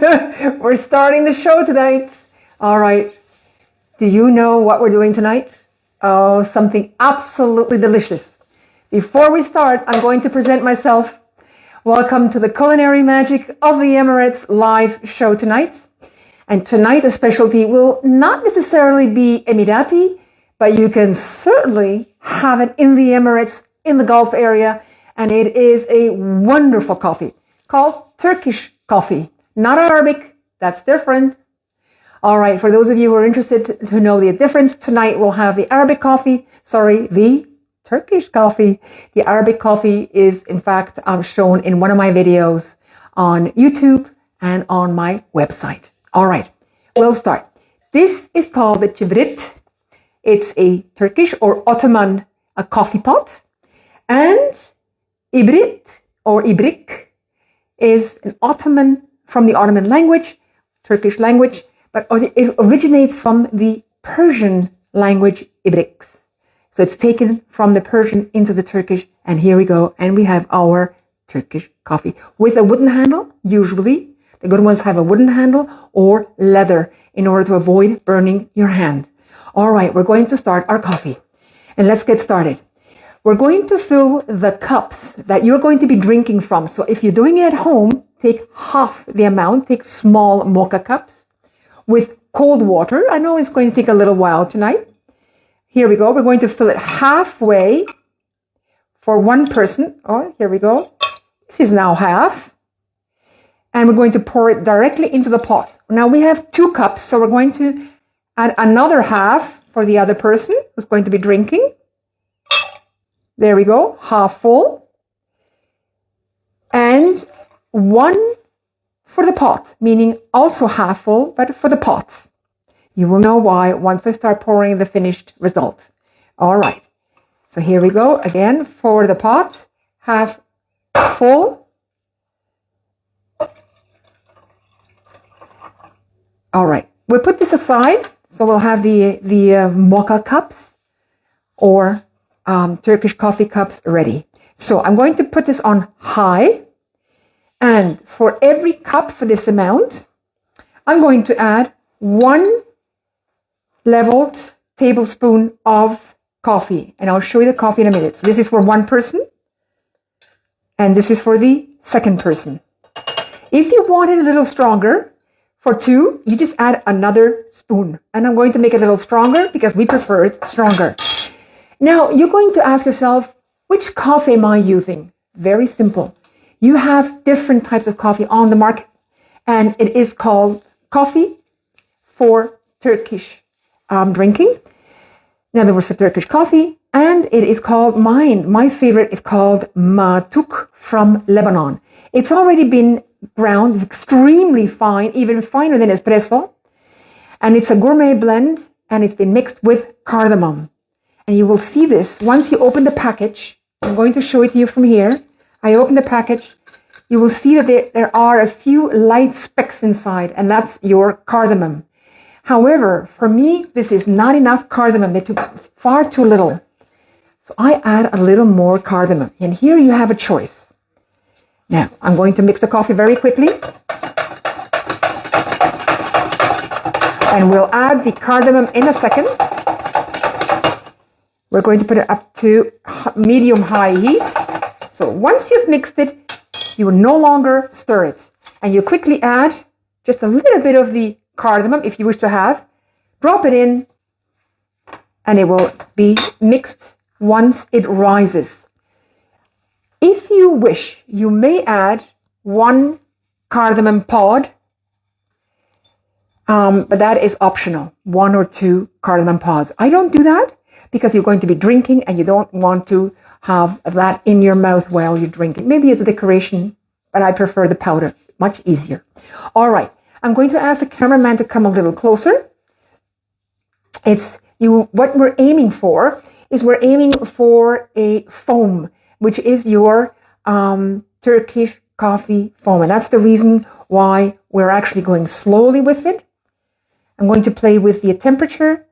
We're starting the show tonight. All right. Do you know what we're doing tonight? Oh, something absolutely delicious. Before we start, I'm going to present myself. Welcome to the Culinary Magic of the Emirates live show tonight. And tonight, the specialty will not necessarily be Emirati, but you can certainly have it in the Emirates, in the Gulf area. And it is a wonderful coffee called Turkish coffee. Not Arabic, that's different. All right, for those of you who are interested to know the difference, tonight we'll have the the Turkish coffee. The Arabic coffee is, in fact, shown in one of my videos on YouTube and on my website. All right, we'll start. This is called the kibrit. It's a Turkish or Ottoman coffee pot. And ibrit or ibrik is an Ottoman, from the Ottoman language, Turkish language, but it originates from the Persian language ibrik. So it's taken from the Persian into the Turkish, and here we go, and we have our Turkish coffee with a wooden handle. Usually, the good ones have a wooden handle or leather in order to avoid burning your hand. All right, we're going to start our coffee, and let's get started. We're going to fill the cups that you're going to be drinking from. So if you're doing it at home, take half the amount, take small mocha cups with cold water. I know it's going to take a little while tonight. Here we go. We're going to fill it halfway for one person. Oh, here we go. This is now half. And we're going to pour it directly into the pot. Now we have 2 cups, so we're going to add another half for the other person who's going to be drinking. There we go, half full. And 1 for the pot, meaning also half full, but for the pot. You will know why once I start pouring the finished result. All right, so here we go again for the pot, half full. All right, we'll put this aside, so we'll have the mocha cups or Turkish coffee cups ready. So I'm going to put this on high, and for every cup for this amount, I'm going to add 1 leveled tablespoon of coffee, and I'll show you the coffee in a minute. So this is for one person, and this is for the second person. If you want it a little stronger, for 2, you just add another spoon, and I'm going to make it a little stronger because we prefer it stronger. Now, you're going to ask yourself, which coffee am I using? Very simple. You have different types of coffee on the market, and it is called coffee for Turkish drinking. In other words, for Turkish coffee, and it is called my favorite is called Matuk from Lebanon. It's already been ground extremely fine, even finer than espresso, and it's a gourmet blend, and it's been mixed with cardamom. And you will see this once you open the package. I'm going to show it to you from here. I open the package. You will see that there are a few light specks inside, and that's your cardamom. However, for me, this is not enough cardamom. They took far too little. So I add a little more cardamom. And here you have a choice. Now, I'm going to mix the coffee very quickly. And we'll add the cardamom in a second. We're going to put it up to medium-high heat. So once you've mixed it, you will no longer stir it. And you quickly add just a little bit of the cardamom, if you wish to have. Drop it in, and it will be mixed once it rises. If you wish, you may add 1 cardamom pod, but that is optional, 1 or 2 cardamom pods. I don't do that, because you're going to be drinking and you don't want to have that in your mouth while you're drinking. Maybe it's a decoration, but I prefer the powder, much easier. All right, I'm going to ask the cameraman to come a little closer. What we're aiming for is we're aiming for a foam, which is your Turkish coffee foam. And that's the reason why we're actually going slowly with it. I'm going to play with the temperature.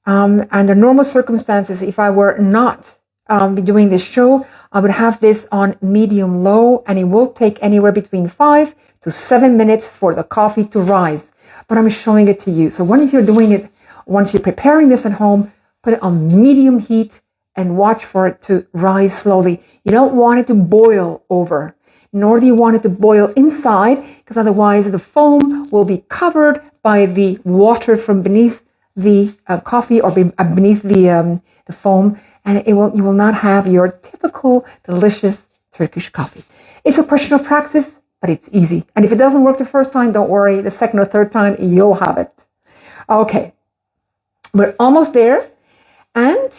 Under normal circumstances, if I were not be doing this show, I would have this on medium-low, and it will take anywhere between 5 to to 7 minutes for the coffee to rise. But I'm showing it to you. So once you're preparing this at home, put it on medium heat and watch for it to rise slowly. You don't want it to boil over, nor do you want it to boil inside, because otherwise the foam will be covered by the water from beneath the coffee or beneath the foam, and you will not have your typical delicious Turkish coffee. It's a question of practice, but it's easy. And if it doesn't work the first time, don't worry. The second or third time, you'll have it. Okay, we're almost there. And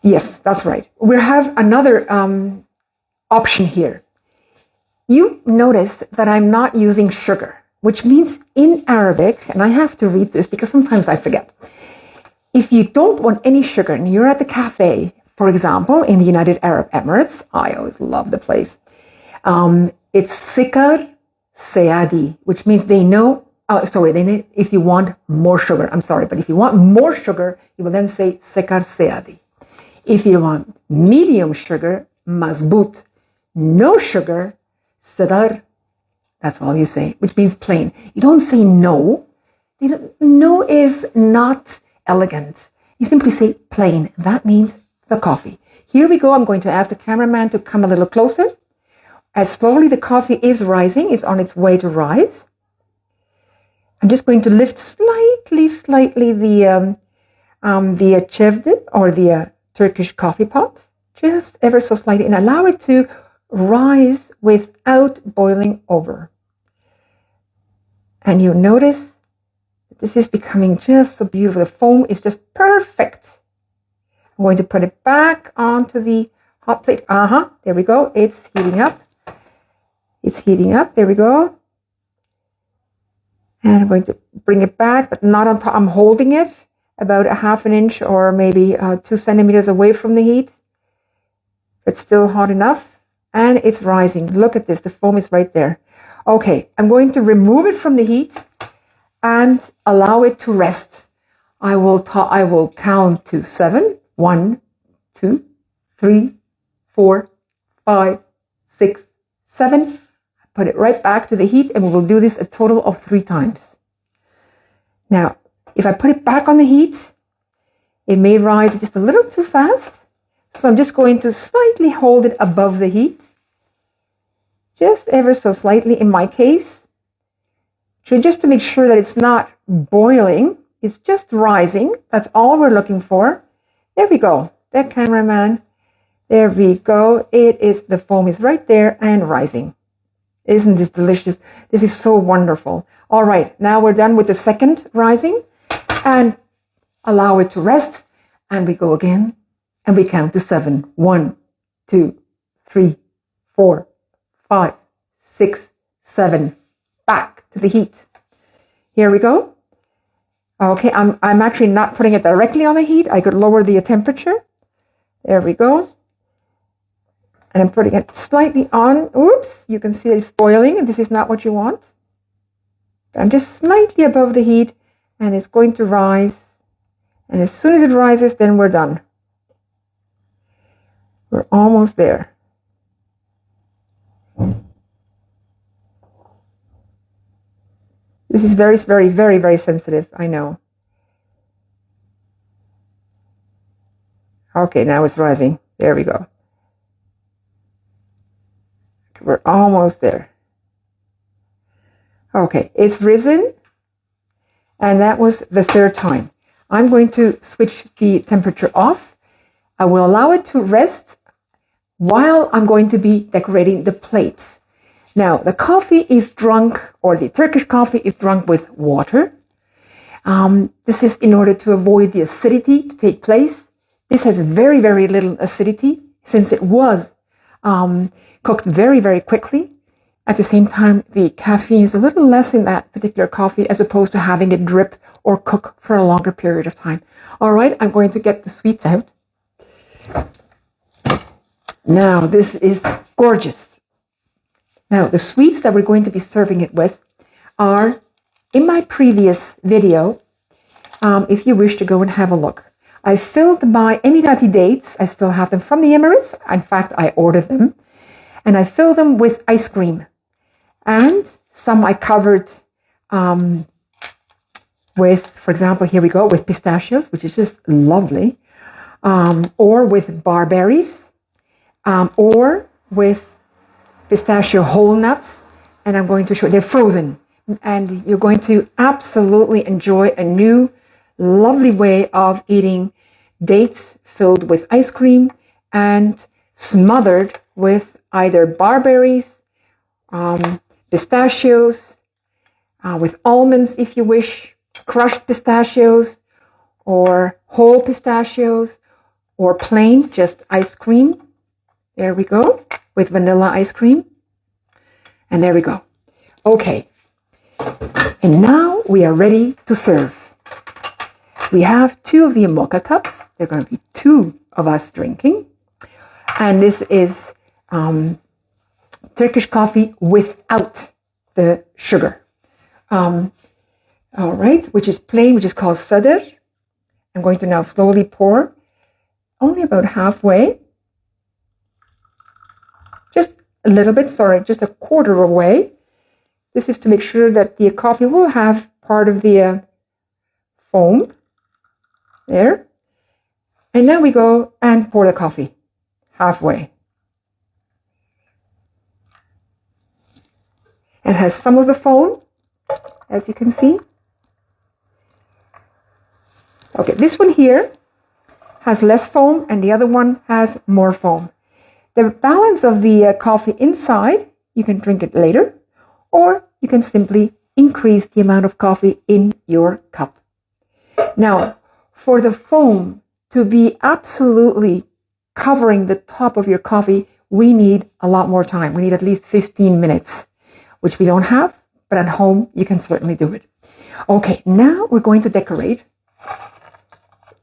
yes, that's right. We have another option here. You notice that I'm not using sugar, which means in Arabic, and I have to read this because sometimes I forget. If you don't want any sugar and you're at the cafe, for example, in the United Arab Emirates, I always love the place. It's sikar seadi, which means they know, if you want more sugar, but if you want more sugar, you will then say sikar seadi. If you want medium sugar, mazbout, no sugar, sadar, that's all you say, which means plain. You don't say no. No is not elegant. You simply say plain. That means the coffee. Here we go. I'm going to ask the cameraman to come a little closer. As slowly the coffee is rising, is on its way to rise. I'm just going to lift slightly the chevde or the Turkish coffee pot, just ever so slightly, and allow it to rise without boiling over. And you'll notice that this is becoming just so beautiful. The foam is just perfect. I'm going to put it back onto the hot plate. There we go. It's heating up. It's heating up. There we go. And I'm going to bring it back, but not on top. I'm holding it about a half an inch or maybe 2 centimeters away from the heat. It's still hot enough. And it's rising. Look at this. The foam is right there. Okay, I'm going to remove it from the heat and allow it to rest. I will count to 7. 1, 2, 3, 4, 5, 6, 7. Put it right back to the heat, and we will do this a total of 3 times. Now, if I put it back on the heat, it may rise just a little too fast. So I'm just going to slightly hold it above the heat. Just ever so slightly in my case. So just to make sure that it's not boiling, it's just rising. That's all we're looking for. There we go. That cameraman. There we go. The foam is right there and rising. Isn't this delicious? This is so wonderful. All right, now we're done with the second rising and allow it to rest. And we go again and we count to 7. 1, 2, 3, 4, 5, 6, 7. Back to the heat. Here we go. Okay, I'm actually not putting it directly on the heat. I could lower the temperature. There we go. And I'm putting it slightly on. Oops, you can see it's boiling, and this is not what you want. I'm just slightly above the heat, and it's going to rise. And as soon as it rises, then we're done. We're almost there. This is very, very, very, very sensitive, I know. Okay, now it's rising. There we go. We're almost there. Okay, it's risen. And that was the 3rd time. I'm going to switch the temperature off. I will allow it to rest while I'm going to be decorating the plates. Now, the coffee is drunk, or the Turkish coffee is drunk with water. This is in order to avoid the acidity to take place. This has very, very little acidity since it was cooked very, very quickly. At the same time, the caffeine is a little less in that particular coffee as opposed to having it drip or cook for a longer period of time. All right, I'm going to get the sweets out. Now, this is gorgeous. Now, the sweets that we're going to be serving it with are in my previous video, if you wish to go and have a look. I filled my Emirati dates. I still have them from the Emirates. In fact, I ordered them. and I fill them with ice cream. And some I covered with, for example, here we go, with pistachios, which is just lovely, or with barberries, or with pistachio whole nuts. And I'm going to show, they're frozen. And you're going to absolutely enjoy a new, lovely way of eating dates filled with ice cream and smothered with either barberries, pistachios, with almonds if you wish, crushed pistachios, or whole pistachios, or plain, just ice cream. There we go, with vanilla ice cream. And there we go. Okay. And now we are ready to serve. We have 2 of the mocha cups. There are going to be 2 of us drinking. And this is Turkish coffee without the sugar. All right, which is plain, which is called sadr. I'm going to now slowly pour, only about halfway. Just a little bit, sorry, just a quarter away. This is to make sure that the coffee will have part of the foam there. And now we go and pour the coffee halfway. It has some of the foam, as you can see. Okay, this one here has less foam and the other one has more foam. The balance of the coffee inside, you can drink it later, or you can simply increase the amount of coffee in your cup. Now, for the foam to be absolutely covering the top of your coffee, we need a lot more time. We need at least 15 minutes, which we don't have, but at home you can certainly do it. Okay, now we're going to decorate.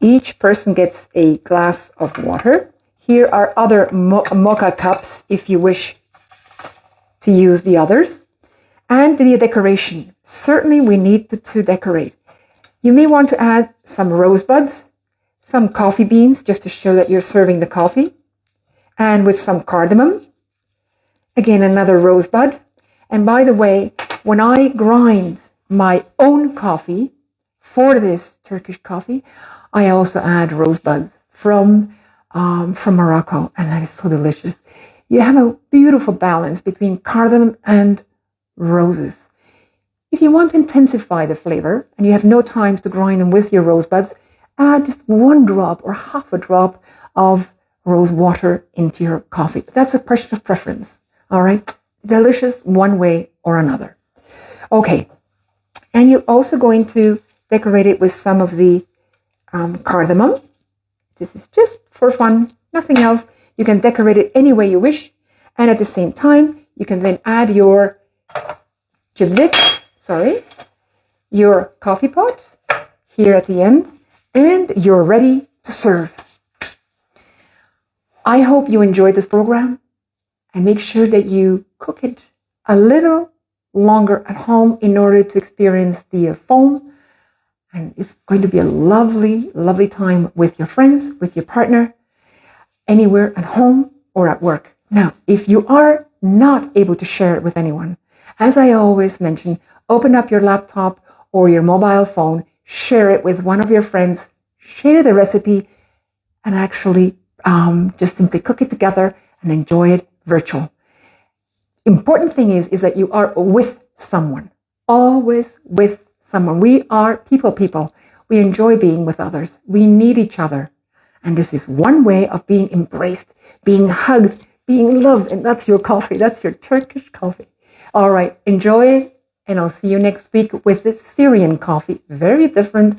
Each person gets a glass of water. Here are other mocha cups if you wish to use the others. And the decoration. Certainly we need to decorate. You may want to add some rosebuds, some coffee beans, just to show that you're serving the coffee, and with some cardamom. Again, another rosebud. And by the way, when I grind my own coffee for this Turkish coffee, I also add rosebuds from Morocco, and that is so delicious. You have a beautiful balance between cardamom and roses. If you want to intensify the flavor and you have no time to grind them with your rosebuds, add just 1 drop or half a drop of rose water into your coffee. That's a question of preference. All right. Delicious one way or another. Okay. And you're also going to decorate it with some of the cardamom. This is just for fun, nothing else. You can decorate it any way you wish. And at the same time, you can then add your your coffee pot here at the end, and you're ready to serve. I hope you enjoyed this program, and make sure that you cook it a little longer at home in order to experience the foam. And it's going to be a lovely, lovely time with your friends, with your partner, anywhere at home or at work. Now, if you are not able to share it with anyone, as I always mention, open up your laptop or your mobile phone, share it with one of your friends, share the recipe, and actually just simply cook it together and enjoy it virtual. Important thing is that you are with someone, always with someone. We are people. We enjoy being with others. We need each other. And this is one way of being embraced, being hugged, being loved. And that's your coffee. That's your Turkish coffee. All right. Enjoy it. And I'll see you next week with the Syrian coffee. Very different.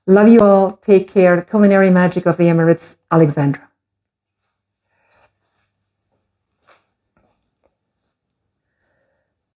Love you all. Take care. The culinary magic of the Emirates, Alexandra.